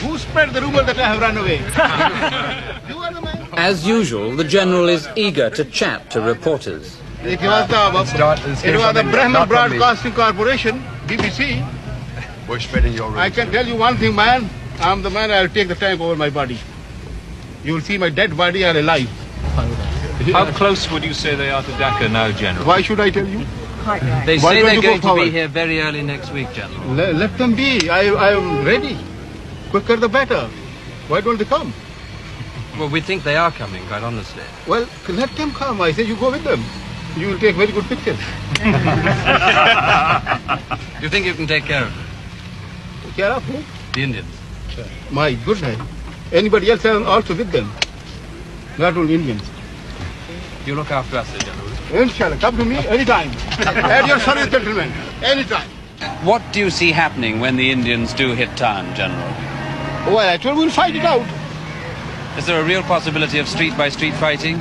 Who spread the rumor that I have run away? You are the man. As usual, the General is eager to chat to reporters. It was the Brahman Broadcasting Corporation, BBC. We're spreading your rumor. I can tell you one thing, man. I'm the man, I'll take the tank over my body. You will see my dead body or alive. How close would you say they are to Dhaka now, General? Why should I tell you? They Why say don't they're you going go to be forward? here very early next week, General. Let them be. I am ready. Quicker the better. Why don't they come? Well, we think they are coming, quite honestly. Well, let them come. I say you go with them. You will take very good pictures. You think you can take care of them? Take care of who? The Indians. My goodness. Anybody else also with them? Not only Indians. You look after us, General. Inshallah. Come to me anytime. At your service, gentlemen. Anytime. What do you see happening when the Indians do hit town, General? Well, actually, we'll fight it out. Is there a real possibility of street-by-street fighting?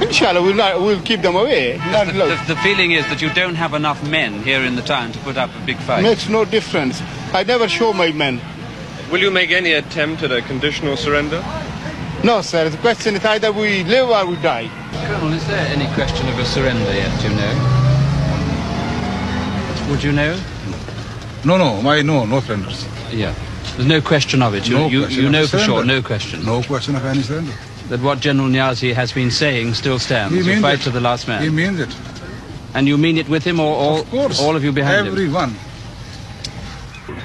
Inshallah, we'll keep them away. The feeling is that you don't have enough men here in the town to put up a big fight. Makes no difference. I never show my men. Will you make any attempt at a conditional surrender? No, sir. The question is either we live or we die. Colonel, is there any question of a surrender yet, do you know? Would you know? No surrenders. Yeah. There's no question of it. You know for sure, no question. No question of any surrender. That what General Niazi has been saying still stands. You fight to the last man. He means it. And you mean it with him, or of course, all of you behind everyone. him?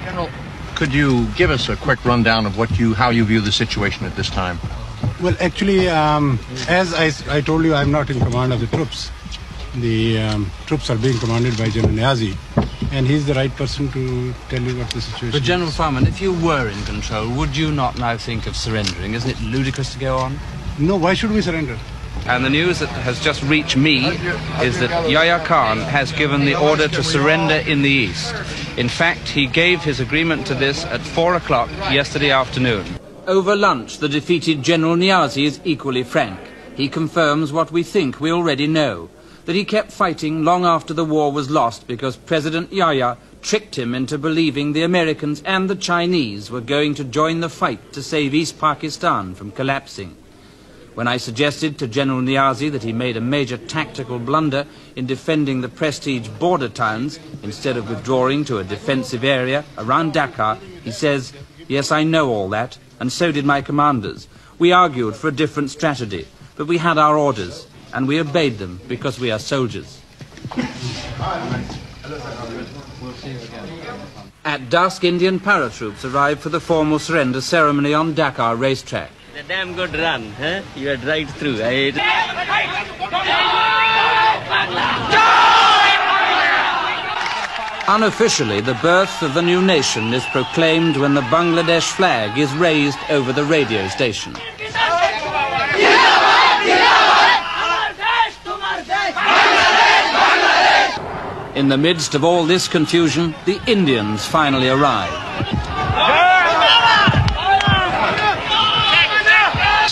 General, could you give us a quick rundown of how you view the situation at this time? Well, actually, as I told you, I'm not in command of the troops. The troops are being commanded by General Niazi, and he's the right person to tell you what the situation But General is. Farman, if you were in control, would you not now think of surrendering? Isn't it ludicrous to go on? No, why should we surrender? And the news that has just reached me is that Yahya Khan has given the order to surrender in the east. In fact, he gave his agreement to this at 4 o'clock yesterday afternoon. Over lunch, the defeated General Niazi is equally frank. He confirms what we think we already know, that he kept fighting long after the war was lost because President Yahya tricked him into believing the Americans and the Chinese were going to join the fight to save East Pakistan from collapsing. When I suggested to General Niazi that he made a major tactical blunder in defending the prestige border towns instead of withdrawing to a defensive area around Dhaka, he says, "Yes, I know all that, and so did my commanders. We argued for a different strategy, but we had our orders, and we obeyed them because we are soldiers." At dusk, Indian paratroops arrived for the formal surrender ceremony on Dhaka racetrack. A damn good run, huh? You had right through. Unofficially, the birth of the new nation is proclaimed when the Bangladesh flag is raised over the radio station. In the midst of all this confusion, the Indians finally arrive.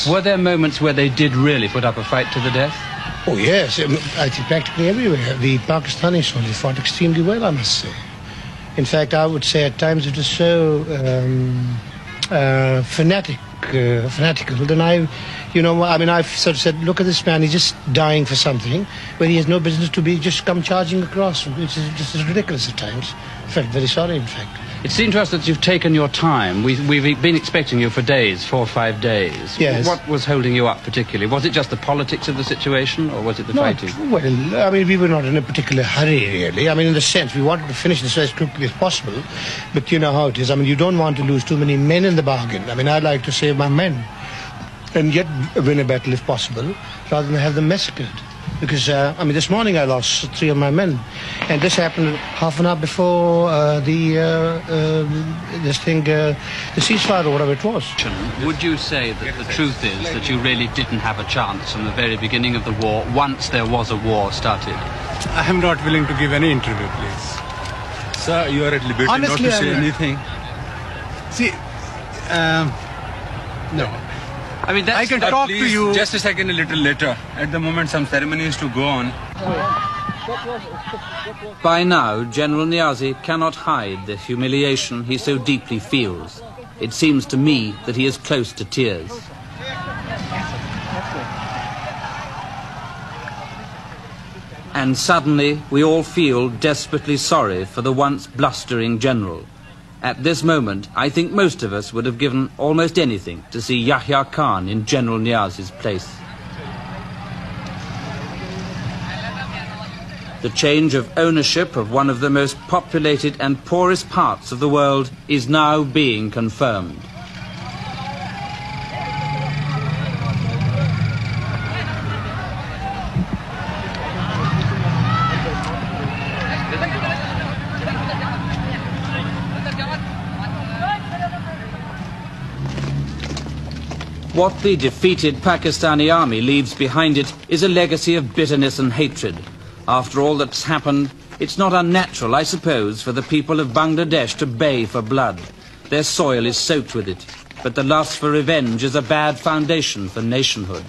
Were there moments where they did really put up a fight to the death? Oh yes, I think practically everywhere. The Pakistani soldiers fought extremely well, I must say. In fact, I would say at times it was so fanatical. Then I've sort of said, look at this man, he's just dying for something where he has no business to be just come charging across, which is just ridiculous at times. I felt very sorry, in fact. It seemed to us that you've taken your time. We've been expecting you for days, 4 or 5 days. Yes. What was holding you up particularly? Was it just the politics of the situation, or was it the fighting? Well, I mean, we were not in a particular hurry, really. I mean, in the sense, we wanted to finish this as quickly as possible. But you know how it is. I mean, you don't want to lose too many men in the bargain. I mean, I'd like to save my men and yet win a battle if possible, rather than have them massacred. Because, this morning I lost 3 of my men. And this happened half an hour before the ceasefire or whatever it was. Would you say that the truth is that you really didn't have a chance from the very beginning of the war, once there was a war started? I am not willing to give any interview, please. Sir, you are at liberty Honestly, not to say anything. See, no. I mean, that's... I can talk to you... Just a second, a little later. At the moment, some ceremonies to go on. By now, General Niazi cannot hide the humiliation he so deeply feels. it seems to me that he is close to tears. And suddenly we all feel desperately sorry for the once blustering general. At this moment, I think most of us would have given almost anything to see Yahya Khan in General Niaz's place. The change of ownership of one of the most populated and poorest parts of the world is now being confirmed. What the defeated Pakistani army leaves behind it is a legacy of bitterness and hatred. After all that's happened, it's not unnatural, I suppose, for the people of Bangladesh to bay for blood. Their soil is soaked with it, but the lust for revenge is a bad foundation for nationhood.